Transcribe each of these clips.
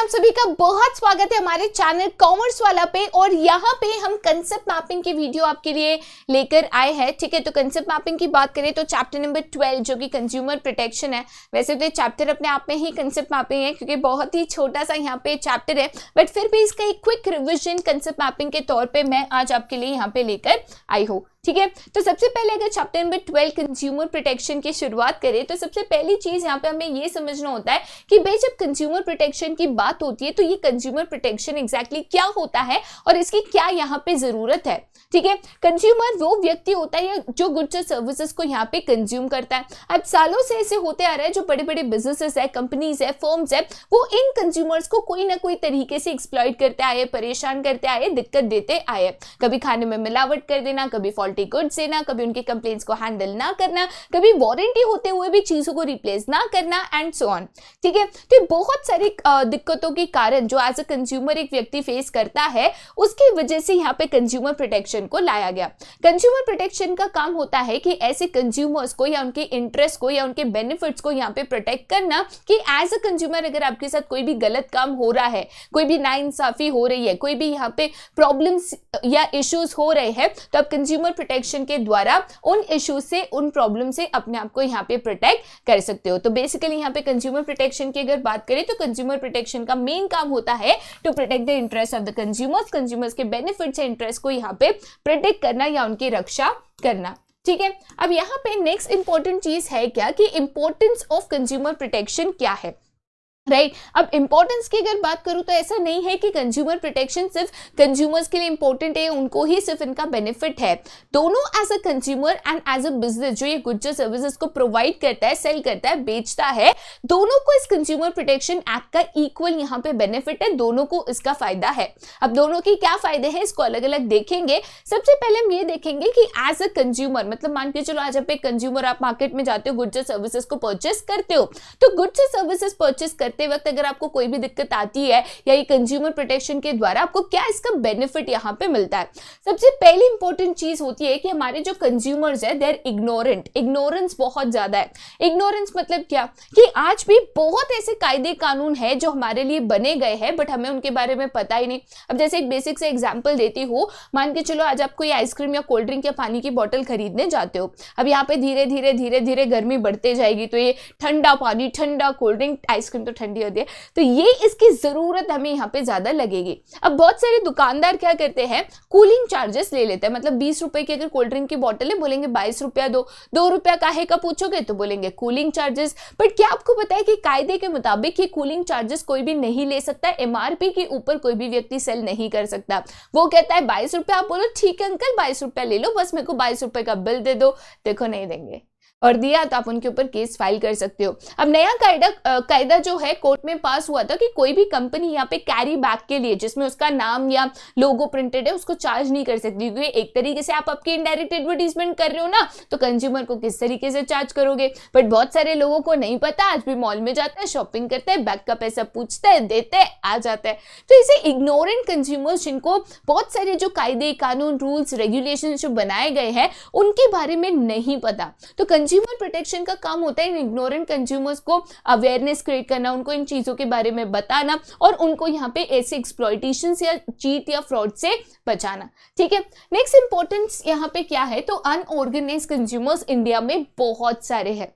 सभी का बहुत स्वागत है हमारे चैनल कॉमर्स वाला पे। और यहाँ पे हम कंसेप्ट मैपिंग की वीडियो आपके लिए लेकर आए हैं। ठीक है, तो कंसेप्ट मैपिंग की बात करें तो चैप्टर नंबर 12 जो कि कंज्यूमर प्रोटेक्शन है। वैसे तो चैप्टर अपने आप में ही कंसेप्ट मैपिंग है क्योंकि बहुत ही छोटा सा यहाँ पे चैप्टर है, बट फिर भी इसका एक क्विक रिविजन कंसेप्ट मैपिंग के तौर पर मैं आज आपके लिए यहाँ पे लेकर आई हूँ। ठीक है, तो सबसे पहले अगर चैप्टर नंबर 12 कंज्यूमर प्रोटेक्शन की शुरुआत करें तो सबसे पहली चीज यहाँ पे हमें ये समझना होता है कि भाई जब कंज्यूमर प्रोटेक्शन की बात होती है तो ये कंज्यूमर प्रोटेक्शन एग्जैक्टली क्या होता है और इसकी क्या यहाँ पे जरूरत है। ठीक है, कंज्यूमर वो व्यक्ति होता है जो गुड्स और सर्विसेज को यहाँ पे कंज्यूम करता है। अब सालों से ऐसे होते आ रहा है, जो बड़े बड़े बिजनेसेस है, कंपनीज है, फर्म्स है, वो इन कंज्यूमर्स को कोई ना कोई तरीके से एक्सप्लॉइट करते आए, परेशान करते आए, दिक्कत देते आए। कभी खाने में मिलावट कर देना, कभी फॉल्टी गुड्स देना, कभी उनके कंप्लेंट्स को हैंडल ना करना, कभी वारंटी होते हुए भी चीजों को रिप्लेस ना करना एंड सो ऑन। ठीक है, तो बहुत सारी दिक्कतों के कारण जो एज अ कंज्यूमर एक व्यक्ति फेस करता है, उसकी वजह से यहाँ पे कंज्यूमर प्रोटेक्शन को लाया गया। कंज्यूमर प्रोटेक्शन का काम होता है कि ऐसे कंज्यूमर्स को या उनके इंटरेस्ट को या उनके बेनिफिट्स को यहाँ पे प्रोटेक्ट करना कि एज अ कंज्यूमर अगर आपके साथ कोई भी गलत काम हो रहा है, कोई भी नाइंसाफी हो रही है, कोई भी यहाँ पे प्रॉब्लम्स या इश्यूज हो रहे हैं, तो आप कंज्यूमर प्रोटेक्शन के द्वारा उन इश्यूज से, उन प्रॉब्लम से अपने आप को यहाँ पे प्रोटेक्ट कर सकते हो। तो बेसिकली यहाँ पे कंज्यूमर प्रोटेक्शन की अगर बात करें तो कंज्यूमर प्रोटेक्शन का मेन काम होता है to protect the interest of the consumers, consumers के बेनिफिट्स या इंटरेस्ट को यहाँ पे प्रोटेक्ट करना या उनकी रक्षा करना। ठीक है, अब यहाँ पे नेक्स्ट इंपॉर्टेंट चीज है क्या कि इंपॉर्टेंस ऑफ कंज्यूमर प्रोटेक्शन क्या है। राइट, अब इंपॉर्टेंस की अगर बात करूं तो ऐसा नहीं है कि कंज्यूमर प्रोटेक्शन सिर्फ कंज्यूमर्स के लिए इंपॉर्टेंट है, उनको ही सिर्फ इनका बेनिफिट है। दोनों as a consumer and as a business जो ये गुड्स और सर्विसेज को प्रोवाइड करता है, सेल करता है, बेचता है, दोनों को इस कंज्यूमर प्रोटेक्शन एक्ट का इक्वल यहाँ पे बेनिफिट है, दोनों को इसका फायदा है। अब दोनों की क्या फायदे हैं इसको अलग अलग देखेंगे। सबसे पहले हम ये देखेंगे कि एज अ कंज्यूमर, मतलब मान के चलो आज आप एक कंज्यूमर, आप मार्केट में जाते हो, गुड्स और सर्विसेज को परचेस करते हो, तो गुड्स और सर्विसेज परचेस करते वक्त अगर आपको कोई भी दिक्कत आती है या ये कंज्यूमर प्रोटेक्शन के द्वारा आपको क्या इसका बेनिफिट यहाँ पे मिलता है। सबसे पहली इंपॉर्टेंट चीज होती है कि हमारे जो कंज्यूमर्स है देयर इग्नोरेंट, इग्नोरेंस बहुत ज्यादा है। इग्नोरेंस मतलब क्या कि आज भी बहुत ऐसे कायदे कानून है जो हमारे लिए बने गए हैं बट हमें उनके बारे में पता ही नहीं। अब जैसे एक बेसिक से एग्जांपल देती हूँ, मान के चलो आज आप कोई आइसक्रीम या कोल्ड ड्रिंक या पानी की बोतल खरीदने जाते हो। अब यहाँ पे धीरे धीरे धीरे धीरे गर्मी बढ़ते जाएगी तो ये ठंडा पानी, ठंडा कोल्ड ड्रिंक, आइसक्रीम तो ठंडी होती है, तो ये इसकी जरूरत हमें यहाँ पे ज्यादा लगेगी। अब बहुत सारे दुकानदार क्या करते हैं, कूलिंग चार्जेस ले लेते हैं। मतलब 20 रुपए की अगर कोल्ड ड्रिंक की बोतल है, बोलेंगे 22 रुपया दो, 2 रुपया काहे का पूछोगे तो बोलेंगे कूलिंग चार्जेस। बट क्या आपको पता है कि कायदे के मुताबिक ये कूलिंग चार्जेस कोई भी नहीं ले सकता, एमआरपी के ऊपर कोई भी व्यक्ति सेल नहीं कर सकता। वो कहता है 22 रुपया, आप बोलो ठीक है अंकल 22 रुपया ले लो, बस मेरे को 22 रुपए का बिल दे दो, देखो नहीं देंगे और दिया तो आप उनके ऊपर केस फाइल कर सकते हो। अब नया कायदा जो है कोर्ट में पास हुआ था कि कोई भी कंपनी यहाँ पे कैरी बैग के लिए जिसमें उसका नाम या लोगो प्रिंटेड है उसको चार्ज नहीं कर सकती, क्योंकि एक तरीके से आप आपकी इनडायरेक्ट एडवर्टीजमेंट कर रहे हो ना, तो कंज्यूमर को किस तरीके से चार्ज करोगे। बट बहुत सारे लोगों को नहीं पता, आज भी मॉल में जाता है, शॉपिंग करता है, बैग का पैसा पूछता है, देते हैं, आ जाता है। तो इसे इग्नोरेंट कंज्यूमर्स जिनको बहुत सारे जो कायदे कानून, रूल्स, रेगुलेशन जो बनाए गए हैं उनके बारे में नहीं पता, तो कंज्यूमर प्रोटेक्शन का काम होता है इन इग्नोरेंट कंज्यूमर्स को अवेयरनेस क्रिएट करना, उनको इन चीजों के बारे में बताना और उनको यहाँ पे ऐसे एक्सप्लॉइटेशन या चीट या फ्रॉड से बचाना। ठीक है, नेक्स्ट इंपॉर्टेंस यहाँ पे क्या है तो अनऑर्गेनाइज्ड कंज्यूमर्स इंडिया में बहुत सारे हैं।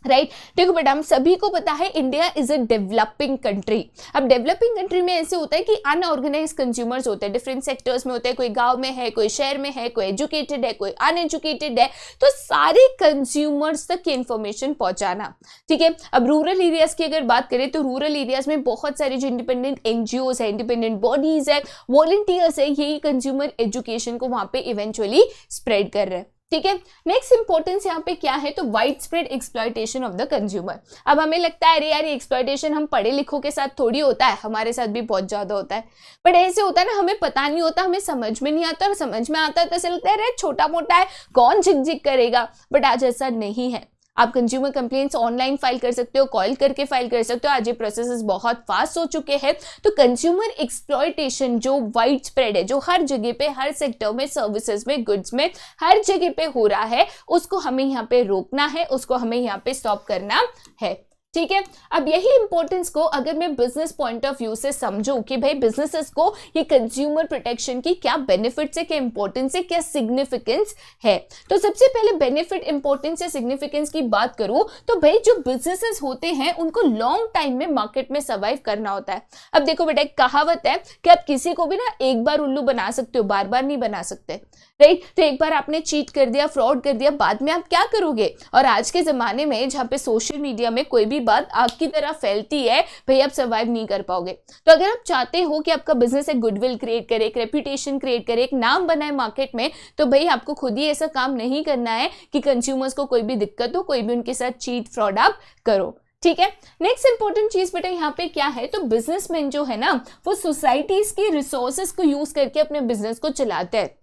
राइट, देखो बेटा हम सभी को पता है India is a developing country. अब डेवलपिंग कंट्री में ऐसे होता है कि अनऑर्गेनाइज्ड कंज्यूमर्स होते हैं, डिफरेंट सेक्टर्स में होते हैं, कोई गांव में है, कोई शहर में है, कोई एजुकेटेड है, कोई अनएजुकेटेड है, तो सारे कंज्यूमर्स तक की इंफॉर्मेशन पहुंचाना। ठीक है, अब रूरल एरियाज की अगर बात करें तो रूरल एरियाज में बहुत सारे जो इंडिपेंडेंट एनजीओज है, इंडिपेंडेंट बॉडीज है, वॉलंटियर्स है, यही कंज्यूमर एजुकेशन को वहां पे इवेंचुअली स्प्रेड कर रहे हैं। ठीक है, नेक्स्ट इंपॉर्टेंस यहाँ पे क्या है तो wide spread exploitation of the consumer. अब हमें लगता है अरे यार ये एक्सप्लॉयटेशन हम पढ़े लिखों के साथ थोड़ी होता है, हमारे साथ भी बहुत ज्यादा होता है। बट ऐसे होता है ना, हमें पता नहीं होता, हमें समझ में नहीं आता, और समझ में आता है तो ऐसा लगता है अरे छोटा मोटा है, कौन झिक झिक करेगा। बट आज ऐसा नहीं है, आप कंज्यूमर कंप्लेंट्स ऑनलाइन फाइल कर सकते हो, कॉल करके फाइल कर सकते हो, आज ये प्रोसेसेस बहुत फास्ट हो चुके हैं। तो कंज्यूमर एक्सप्लॉयटेशन जो वाइड स्प्रेड है, जो हर जगह पे, हर सेक्टर में, सर्विसेज में, गुड्स में, हर जगह पे हो रहा है, उसको हमें यहाँ पे रोकना है, उसको हमें यहाँ पे स्टॉप करना है। ठीक है। अब यही इंपॉर्टेंस को अगर मैं बिजनेस पॉइंट ऑफ व्यू से समझूं कि भाई बिजनेसेस को ये कंज्यूमर प्रोटेक्शन की क्या बेनिफिट्स है, क्या इंपॉर्टेंस है, क्या सिग्निफिकेंस है, तो सबसे पहले बेनिफिट, इंपॉर्टेंस या सिग्निफिकेंस की बात करूं तो भाई जो बिजनेसेस होते हैं उनको लॉन्ग टाइम में मार्केट में सर्वाइव करना होता है। अब देखो बेटा, एक कहावत है कि आप किसी को भी ना एक बार उल्लू बना सकते हो, बार बार नहीं बना सकते, राइट। तो एक बार आपने चीट कर दिया, फ्रॉड कर दिया, बाद में आप क्या करोगे? और आज के जमाने में जहाँ पे सोशल मीडिया में कोई भी बात आग की तरह फैलती है, भाई आप सर्वाइव नहीं कर पाओगे। तो अगर आप चाहते हो कि आपका बिजनेस एक गुडविल क्रिएट करे, एक रेपुटेशन क्रिएट करे, एक नाम बनाए मार्केट में, तो भाई आपको खुद ही ऐसा काम नहीं करना है कि कंज्यूमर्स को कोई भी दिक्कत हो, कोई भी उनके साथ चीट फ्रॉड आप करो, ठीक है। नेक्स्ट इंपॉर्टेंट चीज बेटा यहाँ पे क्या है, तो बिजनेसमैन जो है ना वो सोसाइटीज की रिसोर्सेज को यूज करके अपने बिजनेस को चलाते हैं,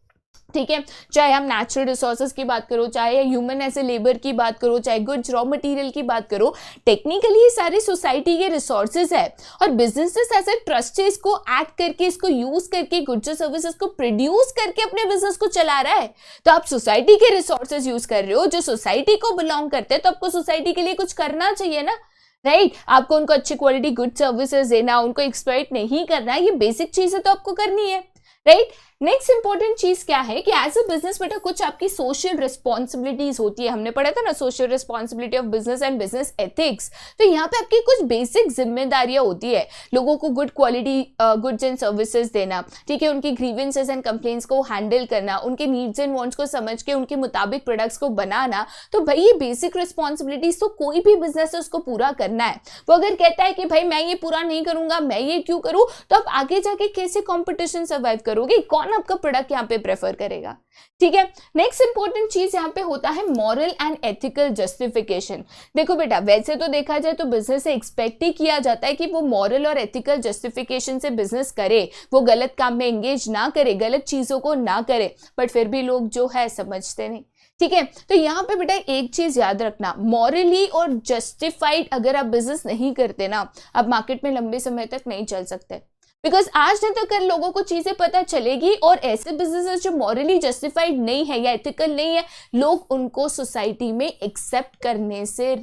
ठीक है। चाहे हम नेचुरल रिसोर्सेज की बात करो, चाहे ह्यूमन एज ए लेबर की बात करो, चाहे गुड्स रॉ मटेरियल की बात करो, टेक्निकली ये सारी सोसाइटी के रिसोर्सेज है और बिजनेसेस एज ए ट्रस्ट से इसको एक्ट करके, इसको यूज करके, गुड्स और सर्विसेज को प्रोड्यूस करके अपने बिजनेस को चला रहा है। तो आप सोसाइटी के रिसोर्सेज यूज कर रहे हो जो सोसाइटी को बिलोंग करते हैं, तो आपको सोसाइटी के लिए कुछ करना चाहिए ना, राइट। आपको उनको अच्छी क्वालिटी गुड सर्विसेज देना, उनको एक्सप्लॉइट नहीं करना, ये बेसिक चीजें तो आपको करनी है, राइट। नेक्स्ट इंपॉर्टेंट चीज क्या है कि एज अ बिजनेस बेटा कुछ आपकी सोशल रिस्पॉन्सिबिलिटीज होती है, हमने पढ़ा था ना social responsibility of business and business ethics. तो यहाँ पे आपकी कुछ बेसिक जिम्मेदारियां होती है, लोगों को good quality goods and services देना, ठीक है, उनकी ग्रीवेंसेस एंड कंप्लेंट्स को हैंडल करना, उनके नीड्स एंड वांट्स को समझ के उनके मुताबिक प्रोडक्ट्स को बनाना। तो भाई ये बेसिक रिस्पॉन्सिबिलिटीज तो कोई भी बिजनेस है उसको पूरा करना है। वो अगर कहता है कि भाई मैं ये पूरा नहीं करूंगा, मैं ये क्यों करूं, तो आप आगे जाके कैसे कॉम्पिटिशन सर्वाइव करोगे, कौन आपका प्रोडक्ट यहाँ पे प्रेफर करेगा, ठीक है। नेक्स्ट इंपॉर्टेंट चीज यहाँ पे होता है मॉरल एंड एथिकल जस्टिफिकेशन। देखो बेटा, वैसे तो देखा जाए तो बिजनेस से एक्सपेक्ट ही किया जाता है कि वो मॉरल और एथिकल जस्टिफिकेशन से बिजनेस करे, वो गलत काम में एंगेज ना करे, गलत चीजों को ना करे, बट फिर भी लोग जो है समझते नहीं, ठीक है। तो यहाँ पे बेटा एक चीज याद रखना, मॉरली और जस्टिफाइड अगर आप बिजनेस नहीं करते ना, आप मार्केट में लंबे समय तक नहीं चल सकते, बिकॉज आज नहीं तो कल लोगों को चीजें पता चलेगी और ऐसे बिजनेसेस जो मॉरली जस्टिफाइड नहीं है या एथिकल नहीं है, लोग उनको सोसाइटी में एक्सेप्ट करने से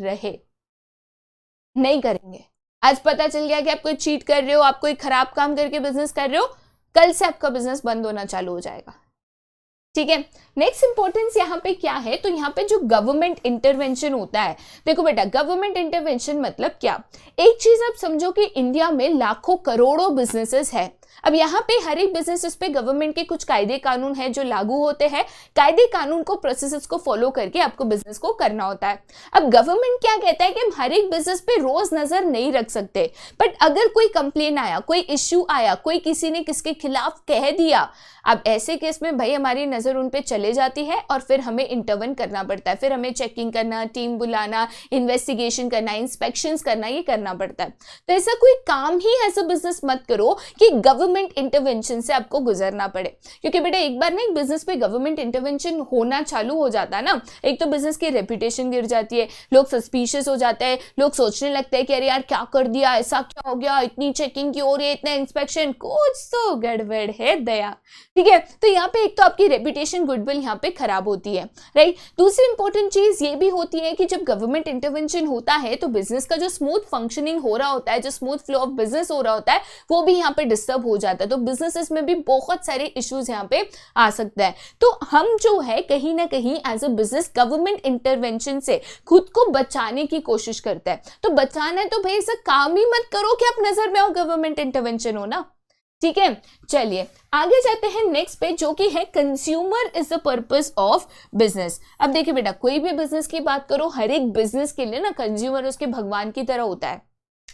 नहीं करेंगे। आज पता चल गया कि आप कोई चीट कर रहे हो, आप कोई खराब काम करके बिजनेस कर रहे हो, कल से आपका बिजनेस बंद होना चालू हो जाएगा, ठीक है। नेक्स्ट इंपॉर्टेंस यहाँ पे क्या है, तो यहाँ पे जो गवर्नमेंट इंटरवेंशन होता है, देखो बेटा गवर्नमेंट इंटरवेंशन मतलब क्या, एक चीज आप समझो कि इंडिया में लाखों करोड़ों बिजनेसेस है। अब यहाँ पे हर एक बिजनेसेस पे गवर्नमेंट के कुछ कायदे कानून है जो लागू होते हैं, कायदे कानून को प्रोसेसेस को फॉलो करके आपको बिजनेस को करना होता है। अब गवर्नमेंट क्या कहता है कि हम हर एक बिजनेस पे रोज नजर नहीं रख सकते, बट अगर कोई कंप्लेन आया, कोई इश्यू आया, कोई किसी ने किसके खिलाफ कह दिया, अब ऐसे केस में भाई हमारी नजर उन पे चले जाती है और फिर हमें इंटरवन करना पड़ता है, फिर हमें चेकिंग करना, टीम बुलाना, इन्वेस्टिगेशन करना, इंस्पेक्शंस करना, ये करना पड़ता है। तो ऐसा कोई काम ही एज अ बिजनेस मत करो कि गवर्नमेंट इंटरवेंशन से आपको गुजरना पड़े, क्योंकि बेटा एक बार ना एक बिजनेस पे गवर्नमेंट इंटरवेंशन होना चालू हो जाता है ना, एक तो बिजनेस की रेपुटेशन गिर जाती है, लोग सस्पिशियस हो जाते हैं, लोग सोचने लगते हैं कि अरे यार क्या कर दिया, ऐसा क्या हो गया, इतनी चेकिंग की हो रही है, इतना इंस्पेक्शन, कुछ तो गड़बड़ है दया, ठीक है। तो यहाँ पे एक तो आपकी रेपुटेशन गुडविल यहाँ पे खराब होती है, राइट। दूसरी इंपॉर्टेंट चीज ये भी होती है कि जब गवर्नमेंट इंटरवेंशन होता है तो बिजनेस का जो स्मूथ फंक्शनिंग हो रहा होता है, जो स्मूथ फ्लो ऑफ बिजनेस हो रहा होता है, वो भी यहाँ पे डिस्टर्ब हो जाता है। तो बिजनेसेस में भी बहुत सारे इश्यूज यहाँ पे आ सकता है। तो हम जो है कहीं ना कहीं as a business government intervention से खुद को बचाने की कोशिश करता है। तो बचाना है तो भाई ऐसा काम ही मत करो कि आप नजर में हो गवर्नमेंट इंटरवेंशन हो ना, ठीक है। चलिए आगे जाते हैं नेक्स्ट पे, जो कि है consumer is the purpose of business. अब देखिए बेटा, कोई भी बिजनेस की बात करो, हर एक बिजनेस के लिए ना कंज्यूमर उसके भगवान की तरह होता है।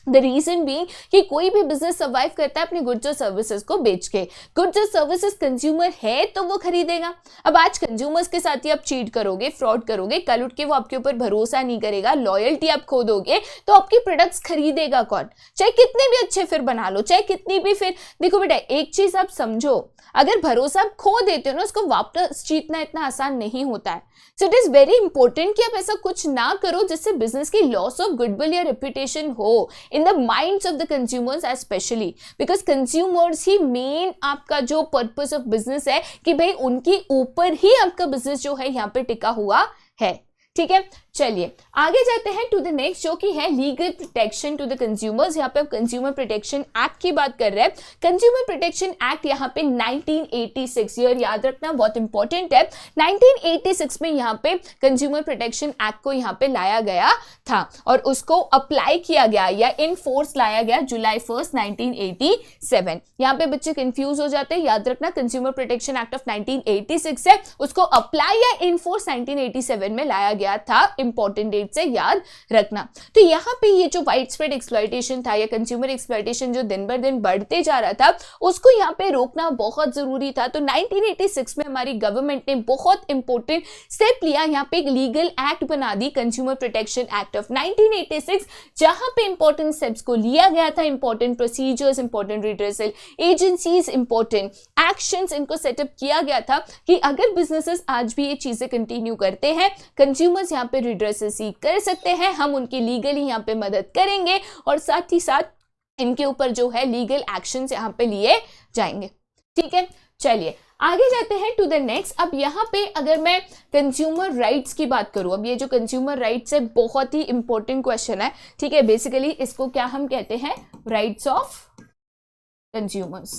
द रीजन भी कि कोई भी बिजनेस सर्वाइव करता है अपने गुड्स और सर्विसेज को बेच के। गुड्स और सर्विसेज कंज्यूमर है तो वो खरीदेगा। अब आज कंज्यूमर्स के साथ ही आप चीट करोगे, फ्रॉड करोगे, कल उठ के वो आपके ऊपर भरोसा नहीं करेगा, लॉयल्टी आप खो दोगे, तो आपके प्रोडक्ट्स खरीदेगा कौन? चाहे कितने भी अच्छे फिर बना लो, चाहे कितनी भी फिर, देखो बेटा एक चीज आप समझो, अगर भरोसा आप खो देते हो ना, उसको वापस जीतना इतना आसान नहीं होता है। So it is very important कि आप ऐसा कुछ ना करो जिससे बिजनेस की लॉस ऑफ गुडविल या रेपुटेशन हो in the minds of the consumers, specially because consumers he main आपका जो पर्पस ऑफ बिजनेस है कि भाई उनके ऊपर ही आपका बिजनेस जो है यहाँ पे टिका हुआ है, ठीक है, चलिए आगे जाते हैं टू द नेक्स्ट, जो कि है legal protection to the consumers. यहाँ पे कंज्यूमर प्रोटेक्शन एक्ट की बात कर रहे हैं। कंज्यूमर प्रोटेक्शन एक्ट यहाँ पे 1986, ईयर याद रखना बहुत इंपॉर्टेंट है, 1986 में यहाँ पे कंज्यूमर प्रोटेक्शन एक्ट को यहाँ पे लाया गया था और उसको अप्लाई किया गया या इन फोर्स लाया गया जुलाई 1, 1987। यहाँ पे बच्चे कंफ्यूज हो जाते हैं, याद रखना कंज्यूमर प्रोटेक्शन एक्ट ऑफ 1986 है, उसको अप्लाई या इन फोर्स 1987 में लाया गया था, इंपॉर्टेंट डेट से याद रखना। तो यहाँ पे ये जो वाइड स्प्रेड एक्सप्लॉयटेशन था या कंज्यूमर एक्सप्लॉयटेशन जो दिन बर दिन बढ़ते जा रहा था, उसको यहाँ पे रोकना बहुत जरूरी था। तो 1986 में हमारी गवर्नमेंट ने बहुत इंपॉर्टेंट स्टेप लिया, यहाँ पे एक लीगल एक्ट बना दी, कंज्यूमर प्रोटेक्शन एक्ट ऑफ 1986, जहां पे इंपॉर्टेंट स्टेप्स को लिया गया था, important procedures, important redressal agencies, important actions इनको सेटअप किया गया था कि अगर बिजनेसेस आज भी ये चीजें कंटिन्यू करते हैं, कंज्यूमर्स यहाँ पे रिड्रेसल सीख कर सकते हैं, हम उनकी लीगली यहाँ पे मदद करेंगे और साथ ही साथ इनके ऊपर जो है लीगल एक्शंस यहाँ पे लिए जाएंगे। ठीक है, चलिए आगे जाते हैं टू द नेक्स्ट। अब यहाँ पे अगर मैं कंज्यूमर राइट्स की बात करूं, अब ये जो कंज्यूमर राइट्स है बहुत ही इंपॉर्टेंट क्वेश्चन है। ठीक है, बेसिकली इसको क्या हम कहते हैं, राइट्स ऑफ कंज्यूमर्स।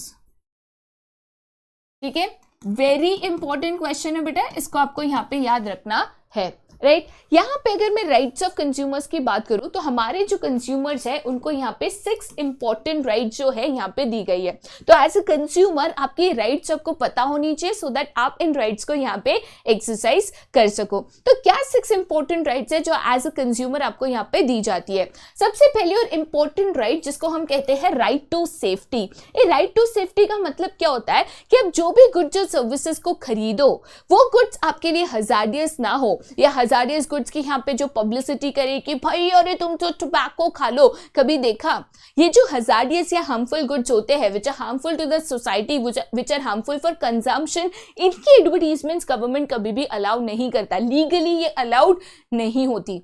ठीक है, वेरी इंपॉर्टेंट क्वेश्चन है बेटा, इसको आपको यहाँ पे याद रखना है। राइट, यहाँ पे अगर मैं राइट्स ऑफ कंज्यूमर्स की बात करूं तो हमारे जो कंज्यूमर्स है उनको यहाँ पे 6 इंपॉर्टेंट राइट्स जो है यहाँ पे दी गई है। तो एज अ कंज्यूमर आपकी राइट्स आपको पता होनी चाहिए सो दैट आप इन राइट्स को यहाँ पे एक्सरसाइज कर सको। तो क्या 6 इंपॉर्टेंट राइट्स है जो एज अ कंज्यूमर आपको यहाँ पे दी जाती है। सबसे पहली और इंपॉर्टेंट राइट जिसको हम कहते हैं राइट टू सेफ्टी। ये राइट टू सेफ्टी का मतलब क्या होता है कि अब जो भी गुड्स और सर्विसेज को खरीदो वो गुड्स आपके लिए हजार्डियस ना हो या हजार्डियस गुड्स की यहाँ पे जो पब्लिसिटी करे कि भाई अरे तुम तो टोबैको खा लो। कभी देखा ये जो हजार्डियस या हार्मफुल गुड्स होते हैं which are harmful to the society, which are harmful for consumption, इनकी एडवर्टीजमेंट्स गवर्नमेंट कभी भी अलाउ नहीं करता, लीगली ये अलाउड नहीं होती।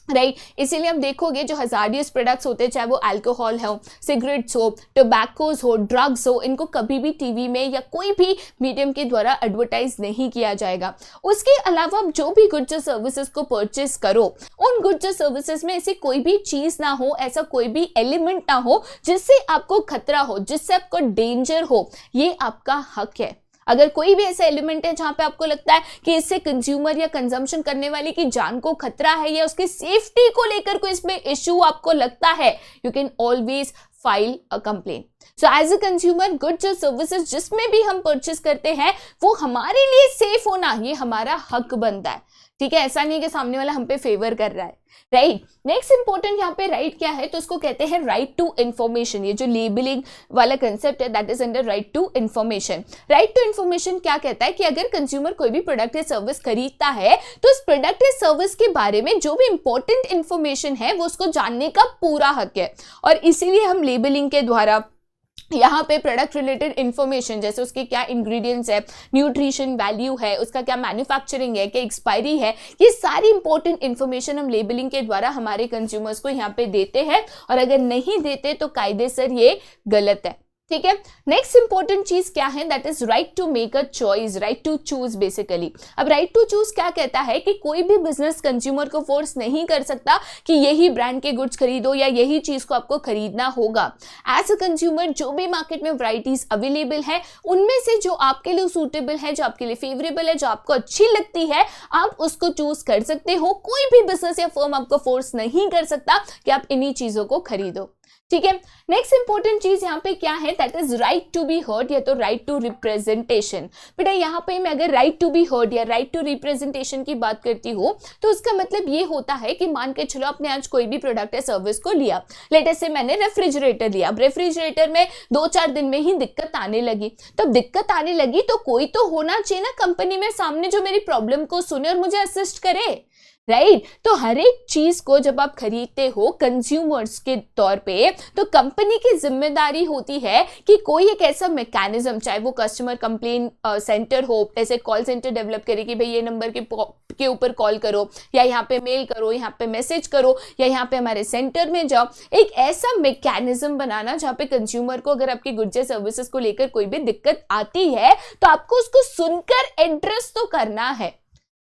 राइट, इसीलिए आप देखोगे जो हजार्डियस प्रोडक्ट्स होते हैं, चाहे वो अल्कोहल हो, सिगरेट्स हो, टोबैकोज हो, ड्रग्स हो, इनको कभी भी टीवी में या कोई भी मीडियम के द्वारा एडवर्टाइज नहीं किया जाएगा। उसके अलावा आप जो भी गुड्स और सर्विसेज को परचेस करो, उन गुड्स और सर्विसेज में ऐसी कोई भी चीज ना हो, ऐसा कोई भी एलिमेंट ना हो जिससे आपको खतरा हो, जिससे आपको डेंजर हो, ये आपका हक है। अगर कोई भी ऐसा एलिमेंट है जहां पे आपको लगता है कि इससे कंज्यूमर या कंजम्पशन करने वाले की जान को खतरा है या उसकी सेफ्टी को लेकर कोई इसमें इश्यू आपको लगता है, you can always file a complaint. So as a consumer goods और सर्विसेज जिसमें भी हम परचेस करते हैं वो हमारे लिए सेफ होना ये हमारा हक बनता है। ठीक है, ऐसा नहीं कि सामने वाला हम पे फेवर कर रहा है। राइट, नेक्स्ट इंपॉर्टेंट यहाँ पे राइट क्या है तो उसको कहते हैं राइट टू इंफॉर्मेशन। ये जो लेबलिंग वाला कंसेप्ट है that is under right to information. Right to information क्या कहता है कि अगर कंज्यूमर कोई भी प्रोडक्ट या सर्विस खरीदता है तो उस प्रोडक्ट या सर्विस के बारे में जो भी इंपॉर्टेंट इंफॉर्मेशन है वो उसको जानने का पूरा हक है। और इसीलिए हम लेबलिंग के द्वारा यहाँ पे प्रोडक्ट रिलेटेड इंफॉर्मेशन जैसे उसके क्या इंग्रेडिएंट्स है, न्यूट्रिशन वैल्यू है, उसका क्या मैन्युफैक्चरिंग है, क्या एक्सपायरी है, ये सारी इंपॉर्टेंट इंफॉर्मेशन हम लेबलिंग के द्वारा हमारे कंज्यूमर्स को यहाँ पे देते हैं और अगर नहीं देते तो कायदेसर ये गलत है। ठीक है, नेक्स्ट इंपॉर्टेंट चीज क्या है that is right to make a choice, right to choose basically. अब राइट टू चूज क्या कहता है कि कोई भी बिजनेस कंज्यूमर को फोर्स नहीं कर सकता कि यही ब्रांड के गुड्स खरीदो या यही चीज को आपको खरीदना होगा। एज अ कंज्यूमर जो भी मार्केट में वैरायटीज अवेलेबल है उनमें से जो आपके लिए सूटेबल है, जो आपके लिए फेवरेबल है, जो आपको अच्छी लगती है, आप उसको चूज कर सकते हो। कोई भी बिजनेस या फर्म आपको फोर्स नहीं कर सकता कि आप इन्हीं चीजों को खरीदो। ठीक है, नेक्स्ट इंपॉर्टेंट चीज यहाँ पे क्या है that is right to be heard या तो राइट टू रिप्रेजेंटेशन। बेटा यहाँ पे मैं अगर राइट टू बी हर्ड या राइट टू रिप्रेजेंटेशन की बात करती हूँ तो उसका मतलब ये होता है कि मान के चलो आपने आज कोई भी प्रोडक्ट या सर्विस को लिया, लेट अस से मैंने रेफ्रिजरेटर लिया। अब रेफ्रिजरेटर में 2-4 दिन में ही दिक्कत आने लगी, तब दिक्कत आने लगी तो कोई तो होना चाहिए ना कंपनी में सामने जो मेरी प्रॉब्लम को सुने और मुझे असिस्ट करे। राइट, तो हर एक चीज को जब आप खरीदते हो कंज्यूमर्स के तौर पे तो कंपनी की जिम्मेदारी होती है कि कोई एक ऐसा मैकेनिज्म, चाहे वो कस्टमर कंप्लेन सेंटर हो, ऐसे कॉल सेंटर डेवलप करे कि भाई ये नंबर के ऊपर कॉल करो या यहाँ पे मेल करो, यहाँ पे मैसेज करो या यहाँ पे हमारे सेंटर में जाओ। एक ऐसा मैकेनिज्म बनाना जहाँ पे कंज्यूमर को अगर आपकी गुड्स या सर्विसेज को लेकर कोई भी दिक्कत आती है तो आपको उसको सुनकर एड्रेस तो करना है।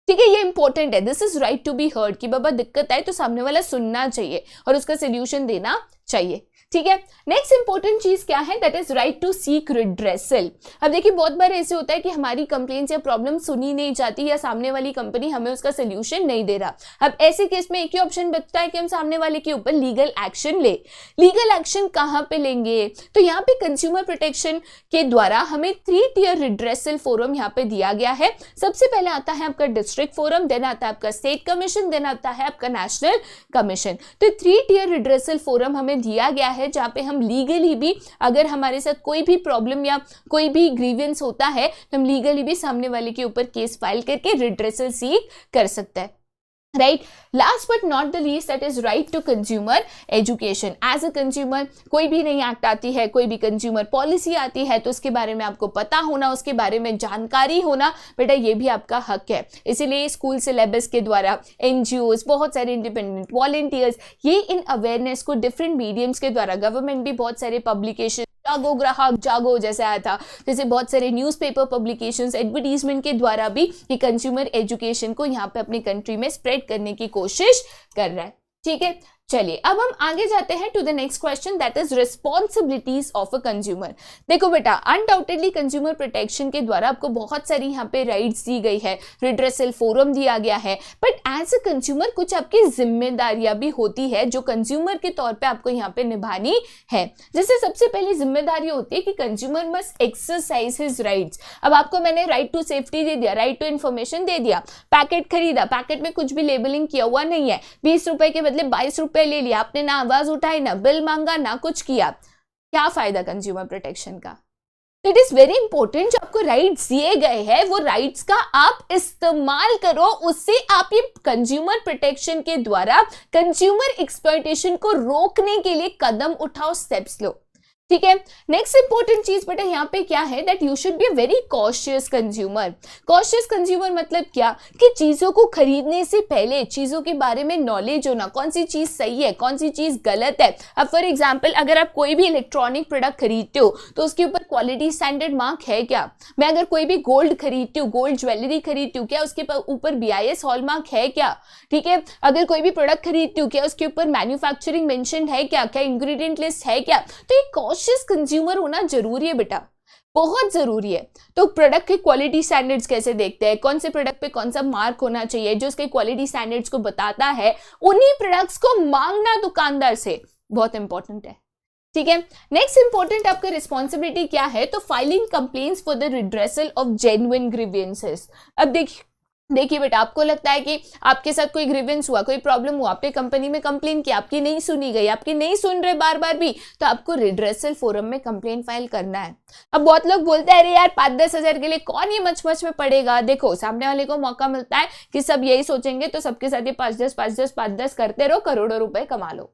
ठीक है, ये इंपॉर्टेंट है, this is right to be heard, कि बाबा दिक्कत आए तो सामने वाला सुनना चाहिए और उसका सोल्यूशन देना चाहिए। ठीक है, नेक्स्ट इंपॉर्टेंट चीज क्या है, that is right to seek redressal. अब देखिए बहुत बार ऐसे होता है कि हमारी कंप्लेंट्स या प्रॉब्लम सुनी नहीं जाती या सामने वाली कंपनी हमें उसका सोल्यूशन नहीं दे रहा। अब ऐसे केस में एक ही ऑप्शन बचता है कि हम सामने वाले के ऊपर लीगल एक्शन ले। लीगल एक्शन कहां पे लेंगे, तो यहाँ पे कंज्यूमर प्रोटेक्शन के द्वारा हमें 3 टियर रिड्रेसल फोरम यहाँ पे दिया गया है। सबसे पहले आता है आपका डिस्ट्रिक्ट फोरम, देन आता है आपका स्टेट कमीशन, देन आता है आपका नेशनल कमीशन। तो 3 टियर रिड्रेसल फोरम हमें दिया गया है जहां पे हम लीगली भी, अगर हमारे साथ कोई भी प्रॉब्लम या कोई भी ग्रीवेंस होता है तो हम लीगली भी सामने वाले के ऊपर केस फाइल करके रिड्रेसल सीक कर सकते हैं। Right, last but not the least, that is right to consumer education. As a consumer कोई भी नई एक्ट आती है, कोई भी कंज्यूमर पॉलिसी आती है तो उसके बारे में आपको पता होना, उसके बारे में जानकारी होना, बेटा ये भी आपका हक है। इसीलिए स्कूल सिलेबस के द्वारा एनजीओज, बहुत सारे इंडिपेंडेंट वॉलंटियर्स, ये इन अवेयरनेस को डिफरेंट मीडियम्स के द्वारा, गवर्नमेंट भी बहुत सारे पब्लिकेशन, जागो ग्राहक जागो जैसे आया था, जैसे बहुत सारे न्यूज़पेपर पब्लिकेशंस, एडवर्टीजमेंट के द्वारा भी ये कंज्यूमर एजुकेशन को यहाँ पे अपनी कंट्री में स्प्रेड करने की कोशिश कर रहा है। ठीक है, चलिए अब हम आगे जाते हैं to the next question, that is responsibilities of a consumer. देखो बेटा, अनडाउटेडली कंज्यूमर प्रोटेक्शन के द्वारा आपको बहुत सारी यहाँ पे राइट्स दी गई है, रिड्रेसल फोरम दिया गया है, बट एज अ कंज्यूमर कुछ आपकी जिम्मेदारियां भी होती है जो कंज्यूमर के तौर पे आपको यहाँ पे निभानी है। जैसे सबसे पहली जिम्मेदारी होती है कि consumer must exercise his rights. अब आपको मैंने राइट टू सेफ्टी दे दिया, राइट टू इन्फॉर्मेशन दे दिया, पैकेट खरीदा, पैकेट में कुछ भी लेबलिंग किया हुआ नहीं है, 20 रुपए के बदले 22 रुपए ले लिया आपने, ना आवाज उठाई, ना बिल मांगा, ना कुछ किया, क्या फायदा कंज्यूमर प्रोटेक्शन का। इट इज वेरी इंपॉर्टेंट, जो आपको राइट्स दिए गए हैं वो राइट्स का आप इस्तेमाल करो, उससे आप ये कंज्यूमर प्रोटेक्शन के द्वारा कंज्यूमर एक्सप्लॉयटेशन को रोकने के लिए कदम उठाओ, स्टेप्स लो। ठीक है, नेक्स्ट इंपॉर्टेंट चीज बेटा यहाँ पे क्या है, that you should be very cautious consumer. Cautious consumer मतलब क्या, कि चीजों को खरीदने से पहले चीजों के बारे में नॉलेज होना, कौन सी चीज सही है, कौन सी चीज गलत है। अब फॉर एग्जाम्पल अगर आप कोई भी इलेक्ट्रॉनिक प्रोडक्ट खरीदते हो तो उसके ऊपर क्वालिटी स्टैंडर्ड मार्क है क्या। मैं अगर कोई भी गोल्ड खरीदती हूँ, गोल्ड ज्वेलरी खरीदती हूँ, क्या उसके ऊपर BIS हॉलमार्क है क्या। ठीक है, अगर कोई भी प्रोडक्ट खरीदती हूँ, क्या उसके ऊपर मैन्युफैक्चरिंग मेंशन है क्या इंग्रेडिएंट लिस्ट है क्या। तो एक कॉशियस कंज्यूमर होना जरूरी है बेटा, बहुत जरूरी है। तो प्रोडक्ट के क्वालिटी स्टैंडर्ड्स कैसे देखते हैं, कौन से प्रोडक्ट पे कौन सा मार्क होना चाहिए, जो उसके क्वालिटी स्टैंडर्ड्स को बताता है, उन्हीं प्रोडक्ट्स को मांगना दुकानदार से बहुत इंपॉर्टेंट है। ठीक है, नेक्स्ट इंपॉर्टेंट आपका रिस्पॉन्सिबिलिटी क्या है, तो filing complaints for the redressal of genuine grievances. अब देखिए बेटा, आपको लगता है कि आपके साथ कोई ग्रीवेंस हुआ, कोई प्रॉब्लम हुआ, आपने कंपनी में कंप्लेन किया, आपकी नहीं सुनी गई, आपकी नहीं सुन रहे बार बार भी, तो आपको रिड्रेसल फोरम में कंप्लेन फाइल करना है। अब बहुत लोग बोलते हैं अरे यार 5-10 हजार के लिए कौन ये मच में पड़ेगा। देखो सामने वाले को मौका मिलता है कि सब यही सोचेंगे तो सबके साथ ये 5-10 करते रहो, करोड़ों रुपए कमा लो।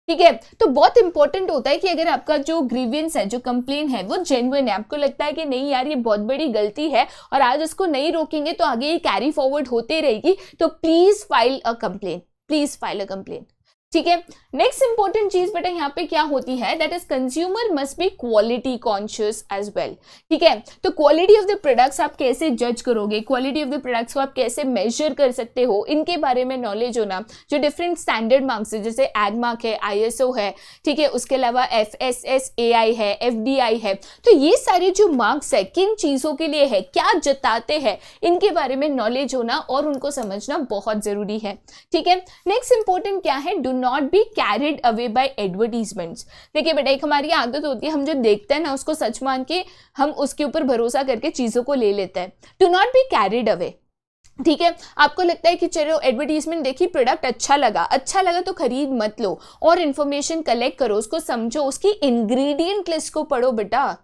ठीक है, तो बहुत इंपॉर्टेंट होता है कि अगर आपका जो ग्रीवेंस है, जो कंप्लेन है वो जेन्युइन है, आपको लगता है कि नहीं यार ये बहुत बड़ी गलती है और आज उसको नहीं रोकेंगे तो आगे ये कैरी फॉरवर्ड होते रहेगी, तो please file a complain, please file a complain. ठीक है, नेक्स्ट इंपॉर्टेंट चीज बेटा यहाँ पे क्या होती है, that is consumer must be quality conscious as well. ठीक है, तो क्वालिटी ऑफ द प्रोडक्ट्स आप कैसे जज करोगे, क्वालिटी ऑफ द प्रोडक्ट्स को आप कैसे मेजर कर सकते हो, इनके बारे में नॉलेज होना। जो डिफरेंट स्टैंडर्ड मार्क्स है, जैसे एगमार्क है, ISO है, ठीक है, उसके अलावा FSSAI है, FDI है, तो ये सारे जो मार्क्स है किन चीजों के लिए है, क्या जताते हैं, इनके बारे में नॉलेज होना और उनको समझना बहुत जरूरी है। ठीक है, नेक्स्ट इंपॉर्टेंट क्या है, do not be carried away by advertisements. देखिए बेटा, एक हमारी आदत होती है, हम जो देखते हैं ना उसको सच मान के हम उसके ऊपर भरोसा करके चीजों को ले लेते हैं। Do not be carried away. ठीक है, आपको लगता है कि चलो एडवर्टीजमेंट देखी, प्रोडक्ट अच्छा लगा तो खरीद मत लो, और इन्फॉर्मेशन कलेक्ट करो, उसको समझो, उसकी इंग्रेडिएंट लिस्ट को पढ़ो बेटा।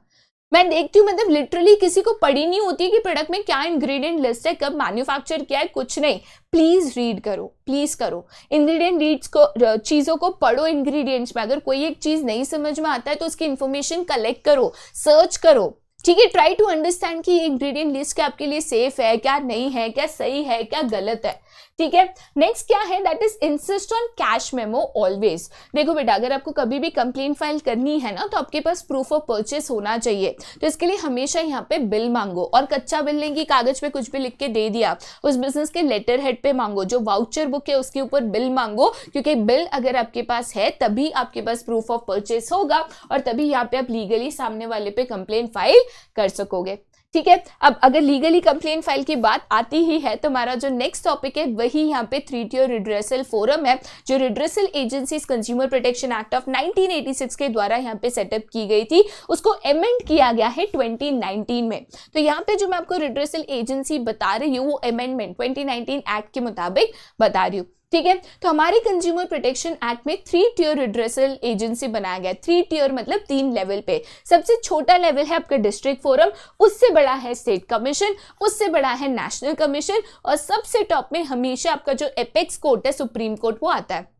मैं देखती हूँ, मतलब लिटरली किसी को पड़ी नहीं होती कि प्रोडक्ट में क्या इंग्रेडिएंट लिस्ट है, कब मैन्युफैक्चर किया है, कुछ नहीं। प्लीज रीड करो, प्लीज करो, इंग्रेडिएंट रीड्स को, चीजों को पढ़ो। इंग्रेडिएंट्स में अगर कोई एक चीज नहीं समझ में आता है तो उसकी इंफॉर्मेशन कलेक्ट करो, सर्च करो। ठीक है, ट्राई टू अंडरस्टैंड कि ये इंग्रेडिएंट लिस्ट क्या आपके लिए सेफ है, क्या नहीं है, क्या सही है, क्या गलत है। ठीक है। नेक्स्ट क्या है, that is insist on cash memo always. देखो बेटा, अगर आपको कभी भी कंप्लेन फाइल करनी है ना, तो आपके पास प्रूफ ऑफ परचेस होना चाहिए। तो इसके लिए हमेशा यहाँ पे बिल मांगो, और कच्चा बिल नहीं कि कागज पे कुछ भी लिख के दे दिया, उस बिजनेस के लेटर हेड पे मांगो, जो वाउचर बुक है उसके ऊपर बिल मांगो, क्योंकि बिल अगर आपके पास है तभी आपके पास प्रूफ ऑफ परचेस होगा, और तभी यहाँ पे आप लीगली सामने वाले पे कंप्लेन फाइल कर सकोगे। ठीक है। अब अगर लीगली कंप्लेन फाइल की बात आती ही है, तो हमारा जो नेक्स्ट टॉपिक है वही यहाँ पे 3-tier रिड्रेसल फोरम है, जो redressal agencies consumer protection act of 1986 के द्वारा यहाँ पे सेटअप की गई थी, उसको अमेंड किया गया है 2019 में। तो यहाँ पे जो मैं आपको रिड्रेसल एजेंसी बता रही हूँ वो अमेंडमेंट 2019 एक्ट के मुताबिक बता रही हूँ। ठीक है। तो हमारे कंज्यूमर प्रोटेक्शन एक्ट में 3-tier रिड्रेसल एजेंसी बनाया गया। 3 tier मतलब 3 लेवल पे। सबसे छोटा लेवल है आपका डिस्ट्रिक्ट फोरम, उससे बड़ा है स्टेट कमीशन, उससे बड़ा है नेशनल कमीशन, और सबसे टॉप में हमेशा आपका जो एपेक्स कोर्ट है, सुप्रीम कोर्ट, वो आता है।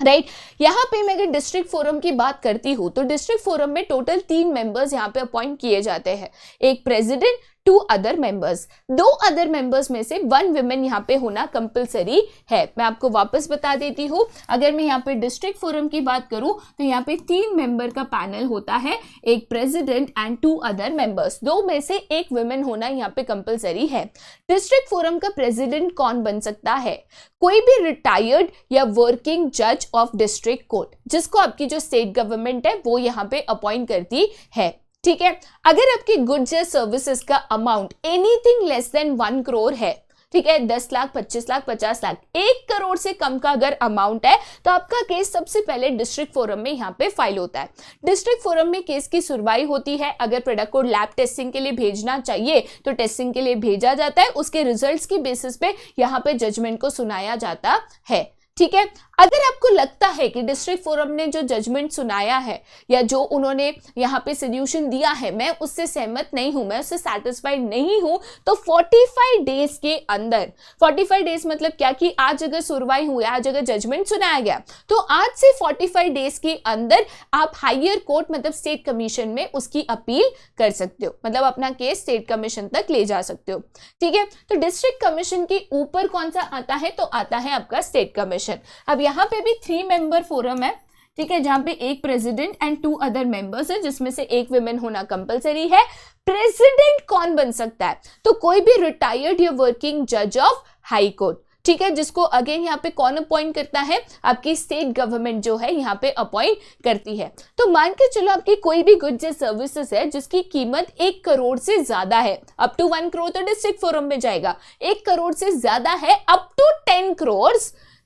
राइट। यहाँ पे मैं अगर डिस्ट्रिक्ट फोरम की बात करती हूँ तो डिस्ट्रिक्ट फोरम में टोटल 3 मेंबर्स यहाँ पे अपॉइंट किए जाते हैं, एक president, 2 other members. 2 other members में से 1 विमेन यहाँ पे होना कंपलसरी है। मैं आपको वापस बता देती हूँ, अगर मैं यहाँ पे डिस्ट्रिक्ट फोरम की बात करूँ तो यहाँ पे 3 मेंबर का पैनल होता है, एक प्रेसिडेंट एंड 2 अदर मेंबर्स। 2 में से 1 विमेन होना यहाँ पे कंपलसरी है। डिस्ट्रिक्ट फोरम का प्रेसिडेंट कौन बन सकता है? कोई भी रिटायर्ड या वर्किंग जज ऑफ डिस्ट्रिक्ट कोर्ट, जिसको आपकी जो स्टेट गवर्नमेंट है वो यहाँ पे अपॉइंट करती है। ठीक है। अगर आपकी गुड्स या सर्विसेज का amount anything less than 1 crore है, ठीक है, 10 लाख, 25 लाख, 50 लाख, 1 करोड़ से कम का अगर अमाउंट है, तो आपका केस सबसे पहले डिस्ट्रिक्ट फोरम में यहाँ पे फाइल होता है। डिस्ट्रिक्ट फोरम में केस की सुनवाई होती है। अगर प्रोडक्ट को लैब टेस्टिंग के लिए भेजना चाहिए तो टेस्टिंग के लिए भेजा जाता है, उसके रिजल्ट्स की बेसिस पे यहाँ पे जजमेंट को सुनाया जाता है। ठीक है। अगर आपको लगता है कि डिस्ट्रिक्ट फोरम ने जो जजमेंट सुनाया है या जो उन्होंने यहाँ पे सॉल्यूशन दिया है, मैं उससे सहमत नहीं हूं, मैं उससे सैटिस्फाइड नहीं हूं, तो 45 डेज के अंदर, 45 डेज मतलब क्या कि आज अगर सुनवाई हुई, आज अगर जजमेंट सुनाया गया, तो आज से 45 डेज के अंदर आप हायर कोर्ट मतलब स्टेट कमीशन में उसकी अपील कर सकते हो, मतलब अपना केस स्टेट कमीशन तक ले जा सकते हो। ठीक है। तो डिस्ट्रिक्ट कमीशन के ऊपर कौन सा आता है? तो आता है आपका स्टेट कमीशन। अब यहाँ पे भी 3 मेंबर फोरम है, ठीक है, जहां पे एक प्रेसिडेंट एंड 2 अदर मेंबर्स है, जिसमें से एक विमेन होना कंपलसरी है। प्रेसिडेंट कौन बन सकता है? तो कोई भी रिटायर्ड या वर्किंग जज ऑफ हाई कोर्ट, ठीक है, जिसको अगेन यहाँ पे कौन अपॉइंट करता है? आपकी स्टेट गवर्नमेंट जो है यहाँ पे अपॉइंट करती है। तो मान के चलो आपकी कोई भी गुड्स या सर्विसेज है जिसकी कीमत 1 करोड़ से ज्यादा है, अप टू 1 करोड़ तो डिस्ट्रिक्ट फोरम में जाएगा, 1 करोड़ से ज्यादा है अप टू 10 करोड़,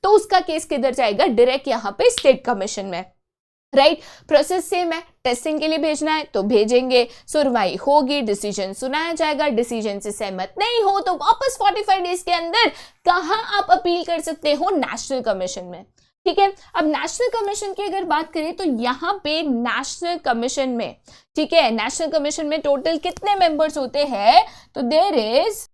तो उसका केस किधर जाएगा? डायरेक्ट यहाँ पे स्टेट कमीशन में। राइट। प्रोसेस सेम है, टेस्टिंग के लिए भेजना है तो भेजेंगे, सुनवाई होगी, डिसीजन सुनाया जाएगा, डिसीजन से सहमत नहीं हो तो वापस 45 डेज के अंदर कहां आप अपील कर सकते हो? नेशनल कमीशन में। ठीक है। अब नेशनल कमीशन की अगर बात करें तो यहाँ पे नेशनल कमीशन में, ठीक है, नेशनल कमीशन में टोटल कितने मेंबर्स होते हैं? तो there is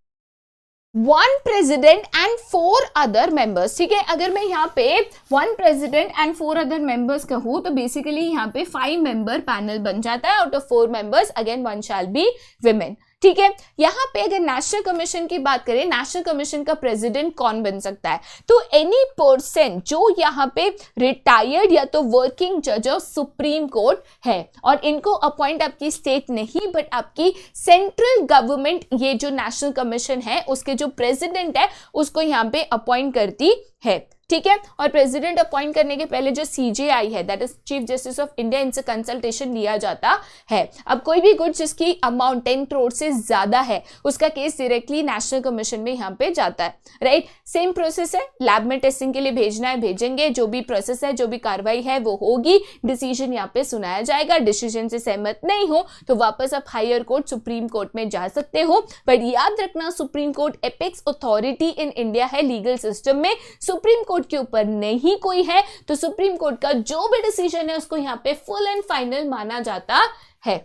1 president and 4 other members। ठीक है। अगर मैं यहाँ पे 1 president and 4 other members कहूँ तो बेसिकली यहाँ पे 5 member पैनल बन जाता है। Out of 4 members again 1 shall be women। ठीक है। यहाँ पे अगर नेशनल कमीशन की बात करें, नेशनल कमीशन का प्रेसिडेंट कौन बन सकता है? तो एनी पर्सन जो यहाँ पे रिटायर्ड या तो वर्किंग जज ऑफ सुप्रीम कोर्ट है, और इनको अपॉइंट आपकी स्टेट नहीं बट आपकी सेंट्रल गवर्नमेंट, ये जो नेशनल कमीशन है उसके जो प्रेसिडेंट है उसको यहाँ पे अपॉइंट करती है। ठीक है। और प्रेसिडेंट अपॉइंट करने के पहले जो CJI है, that is chief justice of India, इनसे कंसल्टेशन लिया जाता है। अब कोई भी गुड्स जिसकी अमाउंट 10 करोड़ से ज्यादा है उसका केस डायरेक्टली नेशनल कमीशन में यहाँ पे जाता है। राइट। सेम प्रोसेस है, लैब में टेस्टिंग के लिए भेजना है, भेजेंगे, जो भी प्रोसेस है, जो भी कार्रवाई है वो होगी, डिसीजन यहाँ पे सुनाया जाएगा, डिसीजन से सहमत नहीं हो तो वापस आप हायर कोर्ट सुप्रीम कोर्ट में जा सकते हो। बट याद रखना, supreme court apex authority in India है लीगल सिस्टम में, सुप्रीम कोर्ट के ऊपर नहीं कोई है, तो सुप्रीम कोर्ट का जो भी डिसीजन है उसको यहाँ पे फुल एंड फाइनल माना जाता है।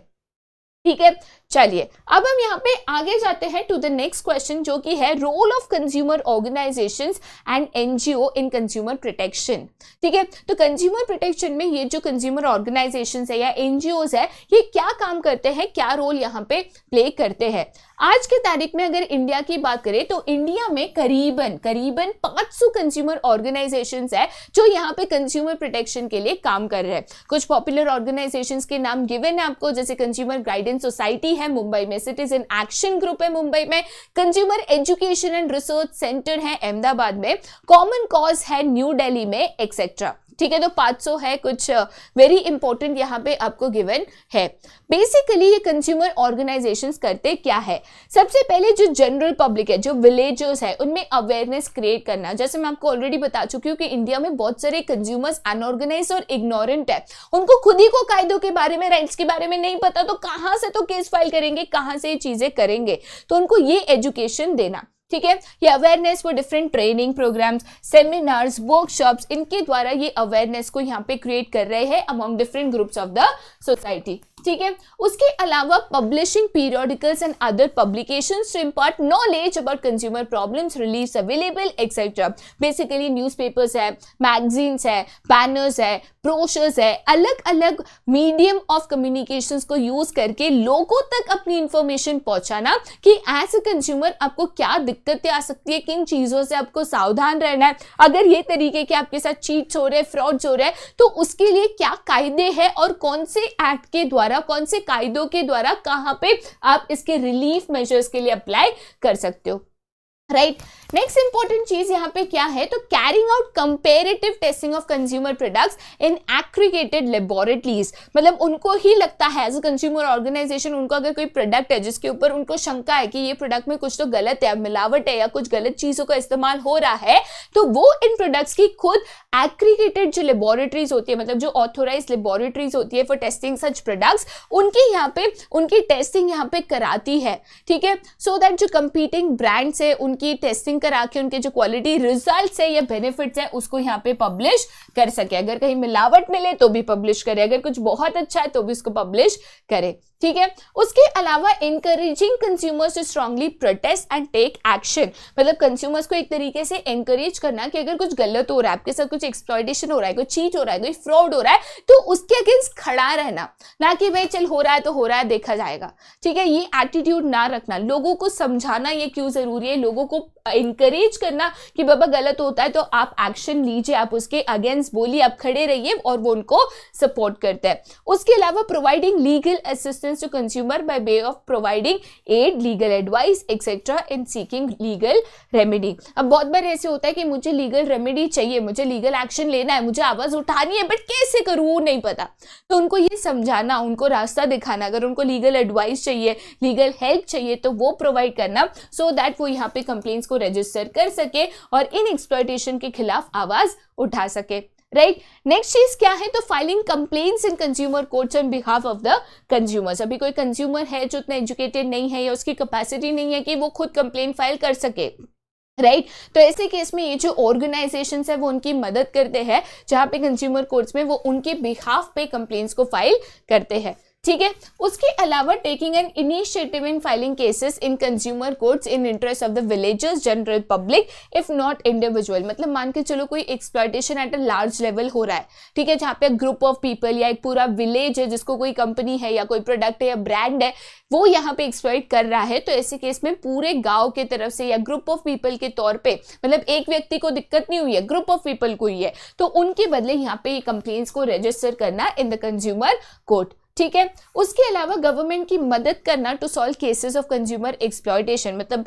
ठीक है। चलिए अब हम यहाँ पे आगे जाते हैं टू द नेक्स्ट क्वेश्चन, जो कि है role of consumer organisations and NGO in consumer protection. ठीक है, तो कंज्यूमर प्रोटेक्शन में ये जो कंज्यूमर ऑर्गेनाइजेशंस है या एनजीओज है, ये क्या काम करते हैं, क्या रोल यहाँ पे प्ले करते हैं। आज के तारीख में अगर इंडिया की बात करें तो इंडिया में करीबन 500 कंज्यूमर ऑर्गेनाइजेशंस है जो यहाँ पे कंज्यूमर प्रोटेक्शन के लिए काम कर रहे हैं। कुछ पॉपुलर ऑर्गेनाइजेशंस के नाम गिवन है आपको, जैसे कंज्यूमर गाइडेंस सोसाइटी है मुंबई में, सिटीजन एक्शन ग्रुप है मुंबई में, consumer education and research centre है अहमदाबाद में, कॉमन कॉज है न्यू दिल्ली में, एक्सेट्रा। ठीक है, तो 500 है, कुछ वेरी इंपॉर्टेंट यहाँ पे आपको गिवन है। बेसिकली ये कंज्यूमर ऑर्गेनाइजेशंस करते क्या है, सबसे पहले जो जनरल पब्लिक है, जो विलेजर्स है, उनमें अवेयरनेस क्रिएट करना। जैसे मैं आपको ऑलरेडी बता चुकी हूँ कि इंडिया में बहुत सारे कंज्यूमर्स अनऑर्गेनाइज और इग्नोरेंट है, उनको खुद ही को कायदों के बारे में, राइट्स के बारे में नहीं पता, तो कहां से तो केस फाइल करेंगे, कहां से ये चीजें करेंगे, तो उनको ये एजुकेशन देना। ठीक है, ये awareness for different training programmes, seminars, workshops, इनके द्वारा ये अवेयरनेस को यहाँ पे क्रिएट कर रहे हैं among different groups of the society. ठीक है, उसके अलावा publishing periodicals and other publications to impart knowledge about consumer problems, release available, etcetera. Basically newspapers है, मैगजीन्स है, बैनर्स है, ब्रोशर्स है, अलग अलग मीडियम ऑफ कम्युनिकेशंस को यूज करके लोगों तक अपनी इंफॉर्मेशन पहुंचाना कि एज ए कंज्यूमर आपको क्या दिक्कतें आ सकती है, किन चीजों से आपको सावधान रहना है, अगर ये तरीके के आपके साथ चीट्स हो रहे हैं, फ्रॉड्स हो रहे हैं, तो उसके लिए क्या कायदे हैं और कौन से एक्ट के द्वारा, कौन से कायदों के द्वारा कहां पे आप इसके रिलीफ मेजर्स के लिए अप्लाई कर सकते हो। राइट, नेक्स्ट इंपॉर्टेंट चीज यहाँ पे क्या है, तो carrying out comparative testing of consumer products in aggregated laboratories. मतलब उनको ही लगता है एज अ कंज्यूमर ऑर्गेनाइजेशन, उनको अगर कोई प्रोडक्ट है जिसके ऊपर उनको शंका है कि ये प्रोडक्ट में कुछ तो गलत है, मिलावट है या कुछ गलत चीजों का इस्तेमाल हो रहा है, तो वो इन प्रोडक्ट्स की खुद एग्रीगेटेड जो लेबोरेटरीज होती है, मतलब जो ऑथोराइज लेबोरेटरीज होती है फॉर टेस्टिंग सच प्रोडक्ट्स, उनकी यहाँ पे उनकी टेस्टिंग यहाँ पे कराती है। ठीक है, सो दैट जो कंपीटिंग ब्रांड्स है उनकी टेस्टिंग करा के उनके जो क्वालिटी रिजल्ट्स है या बेनिफिट्स है उसको यहाँ पे पब्लिश कर सके। अगर कहीं मिलावट मिले तो भी पब्लिश करे, अगर कुछ बहुत अच्छा है तो भी उसको पब्लिश करे। ठीक है, उसके अलावा encouraging consumers to strongly protest and take action. मतलब कंज्यूमर्स को एक तरीके से एनकरेज करना कि अगर कुछ गलत हो रहा है, आपके साथ कुछ एक्सप्लॉयटेशन हो रहा है, कोई चीट हो रहा है, कोई फ्रॉड हो रहा है, तो उसके अगेंस्ट खड़ा रहना, ना कि भाई चल हो रहा है तो हो रहा है, देखा जाएगा। ठीक है, ये एटीट्यूड ना रखना, लोगों को समझाना ये क्यों जरूरी है, लोगों को इंकरेज करना कि बाबा गलत होता है तो आप एक्शन लीजिए, आप उसके अगेंस्ट बोलिए, आप खड़े रहिए, और वो उनको सपोर्ट करते हैं। उसके अलावा providing legal assistance to consumer by way of providing aid, legal advice, etcetera in seeking legal remedy. अब बहुत बार ऐसे होता है कि मुझे लीगल रेमेडी चाहिए, मुझे लीगल एक्शन लेना है, मुझे आवाज उठानी है, बट कैसे करूं नहीं पता, तो उनको ये समझाना, उनको रास्ता दिखाना, अगर उनको लीगल एडवाइस चाहिए, लीगल हेल्प चाहिए तो वो प्रोवाइड करना, सो दैट वो यहाँ पे कंप्लेंट्स को रजिस्टर कर सके और इन एक्सप्लॉयटेशन के खिलाफ आवाज उठा सके। राइट, नेक्स्ट चीज क्या है, तो filing complaints in consumer courts on behalf of the consumers. अभी कोई कंज्यूमर है जो उतना एजुकेटेड नहीं है या उसकी कैपेसिटी नहीं है कि वो खुद कंप्लेंट फाइल कर सके, राइट, तो ऐसे केस में ये जो ऑर्गेनाइजेशंस है वो उनकी मदद करते हैं, जहां पे कंज्यूमर कोर्ट्स में वो उनके बिहाफ पे कंप्लेंट्स को फाइल करते हैं। ठीक है, उसके अलावा taking an initiative in filing cases in consumer courts in interest of the villagers, general public, if not individual. मतलब मान के चलो कोई exploitation at a large level हो रहा है, ठीक है, जहाँ पे ग्रुप ऑफ पीपल या एक पूरा विलेज है जिसको कोई कंपनी है या कोई प्रोडक्ट है या ब्रांड है वो यहाँ पे एक्सप्लॉइट कर रहा है, तो ऐसे केस में पूरे गांव के तरफ से या ग्रुप ऑफ पीपल के तौर पे, मतलब एक व्यक्ति को दिक्कत नहीं हुई है, ग्रुप ऑफ पीपल को ही है, तो उनके बदले यहाँ पे कंप्लेंट्स को रजिस्टर करना इन द कंज्यूमर कोर्ट। ठीक है, उसके अलावा गवर्नमेंट की मदद करना to solve cases of consumer exploitation. मतलब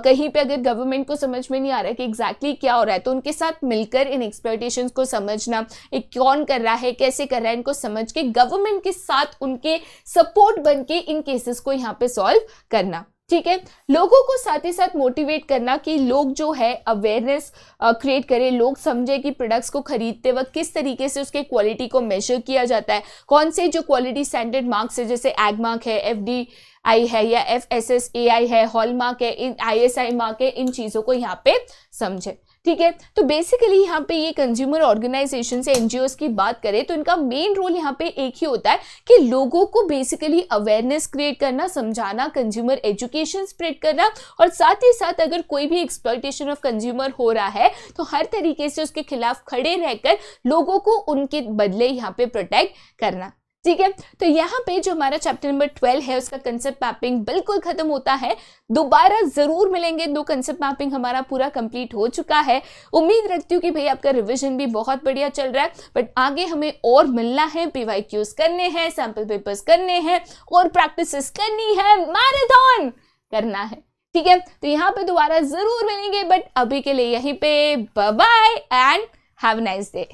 कहीं पे अगर गवर्नमेंट को समझ में नहीं आ रहा है कि एग्जैक्टली क्या हो रहा है, तो उनके साथ मिलकर इन एक्सप्लॉयटेशन को समझना, एक कौन कर रहा है, कैसे कर रहा है, इनको समझ के गवर्नमेंट के साथ उनके सपोर्ट बन के इन केसेस को यहाँ पे सॉल्व करना। ठीक है, लोगों को साथ ही साथ मोटिवेट करना कि लोग जो है अवेयरनेस क्रिएट करें, लोग समझे कि प्रोडक्ट्स को खरीदते वक्त किस तरीके से उसके क्वालिटी को मेजर किया जाता है, कौन से जो क्वालिटी स्टैंडर्ड मार्क्स है जैसे एग मार्क है, FDI है या FSSAI है, हॉल मार्क है, ISI मार्क है, इन चीज़ों को यहाँ पे समझे। ठीक है। तो बेसिकली यहाँ पे ये कंज्यूमर ऑर्गेनाइजेशन से एनजीओस की बात करें तो इनका मेन रोल यहाँ पे एक ही होता है कि लोगों को बेसिकली अवेयरनेस क्रिएट करना, समझाना, कंज्यूमर एजुकेशन स्प्रेड करना, और साथ ही साथ अगर कोई भी एक्सप्लॉयटेशन ऑफ कंज्यूमर हो रहा है तो हर तरीके से उसके खिलाफ खड़े रहकर लोगों को उनके बदले यहाँ पे प्रोटेक्ट करना। ठीक है। तो यहाँ पे जो हमारा चैप्टर नंबर 12 है उसका कंसेप्ट मैपिंग बिल्कुल खत्म होता है। दोबारा जरूर मिलेंगे, 2 कंसेप्ट मैपिंग हमारा पूरा कंप्लीट हो चुका है। उम्मीद रखती हूँ कि भाई आपका रिवीजन भी बहुत बढ़िया चल रहा है, बट आगे हमें और मिलना है, पीवाईक्यूज करने हैं, सैंपल पेपर्स करने हैं और प्रैक्टिसेस करनी है, मैराथन करना है। ठीक है। तो यहाँ पे दोबारा जरूर मिलेंगे, बट अभी के लिए यहीं पे bye bye and have a nice day.